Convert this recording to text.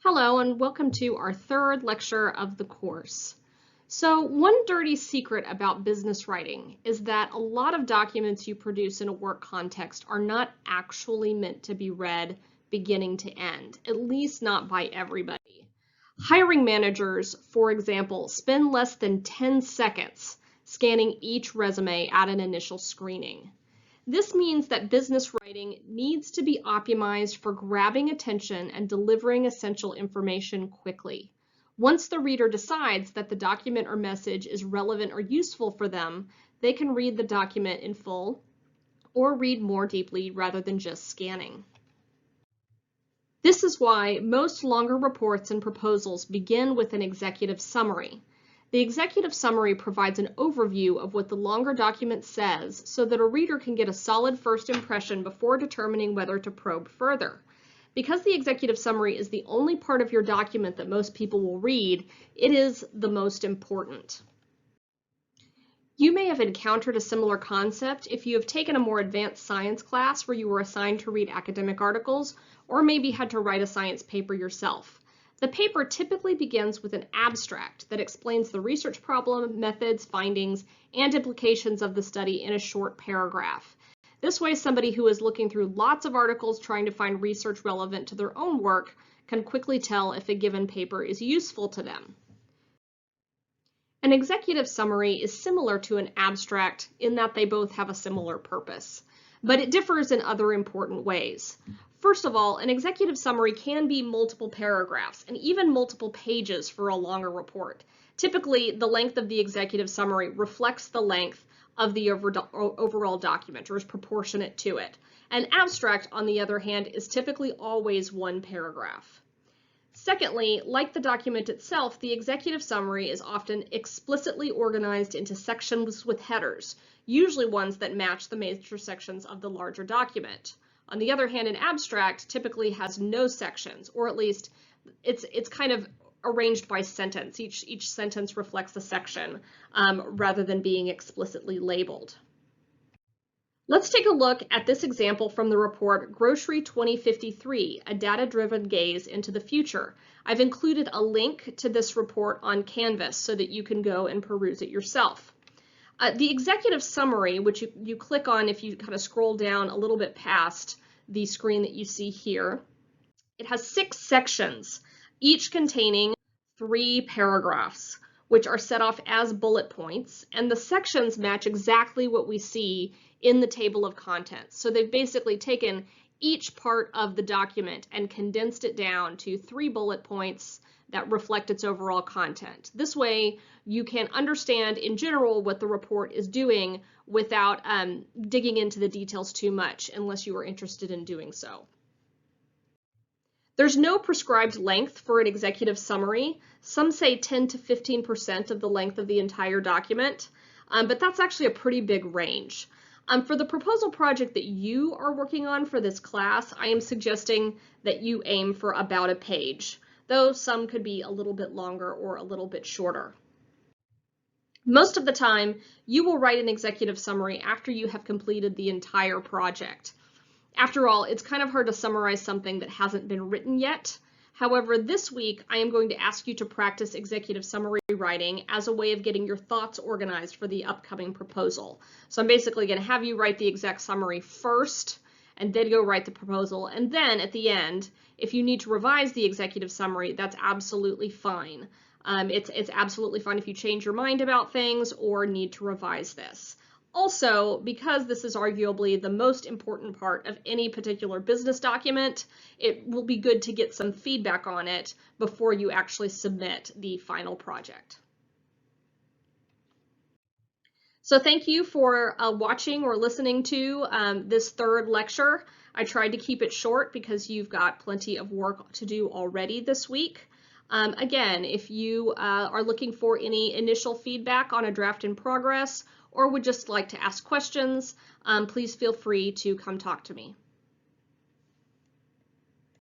Hello and welcome to our third lecture of the course. So one dirty secret about business writing is that a lot of documents you produce in a work context are not actually meant to be read beginning to end, at least not by everybody. Hiring managers, for example, spend less than 10 seconds scanning each resume at an initial screening. This means that business writing needs to be optimized for grabbing attention and delivering essential information quickly. Once the reader decides that the document or message is relevant or useful for them, they can read the document in full or read more deeply rather than just scanning. This is why most longer reports and proposals begin with an executive summary. The executive summary provides an overview of what the longer document says so that a reader can get a solid first impression before determining whether to probe further. Because the executive summary is the only part of your document that most people will read, it is the most important. You may have encountered a similar concept if you have taken a more advanced science class where you were assigned to read academic articles, or maybe had to write a science paper yourself. The paper typically begins with an abstract that explains the research problem, methods, findings, and implications of the study in a short paragraph. This way, somebody who is looking through lots of articles trying to find research relevant to their own work can quickly tell if a given paper is useful to them. An executive summary is similar to an abstract in that they both have a similar purpose, but it differs in other important ways. First of all, an executive summary can be multiple paragraphs and even multiple pages for a longer report. Typically, the length of the executive summary reflects the length of the overall document or is proportionate to it. An abstract, on the other hand, is typically always one paragraph. Secondly, like the document itself, the executive summary is often explicitly organized into sections with headers, usually ones that match the major sections of the larger document. On the other hand, an abstract typically has no sections, or at least it's kind of arranged by sentence. Each sentence reflects a section rather than being explicitly labeled. Let's take a look at this example from the report Grocery 2053, a data-driven gaze into the future. I've included a link to this report on Canvas so that you can go and peruse it yourself. The executive summary, which you click on if you kind of scroll down a little bit past the screen that you see here, it has 6 sections, each containing 3 paragraphs, which are set off as bullet points, and the sections match exactly what we see in the table of contents. So they've basically taken each part of the document and condensed it down to 3 bullet points that reflect its overall content. This way, you can understand in general what the report is doing without digging into the details too much, unless you are interested in doing so. There's no prescribed length for an executive summary. Some say 10 to 15% of the length of the entire document, but that's actually a pretty big range. For the proposal project that you are working on for this class, I am suggesting that you aim for about a page, though some could be a little bit longer or a little bit shorter. Most of the time, you will write an executive summary after you have completed the entire project. After all, it's kind of hard to summarize something that hasn't been written yet. However, this week, I am going to ask you to practice executive summary writing as a way of getting your thoughts organized for the upcoming proposal. So I'm basically going to have you write the exec summary first, and then go write the proposal. And then at the end, if you need to revise the executive summary, that's absolutely fine. It's absolutely fine if you change your mind about things or need to revise this. Also, because this is arguably the most important part of any particular business document, it will be good to get some feedback on it before you actually submit the final project. So thank you for watching or listening to this third lecture. I tried to keep it short because you've got plenty of work to do already this week. Again, if you are looking for any initial feedback on a draft in progress or would just like to ask questions, please feel free to come talk to me.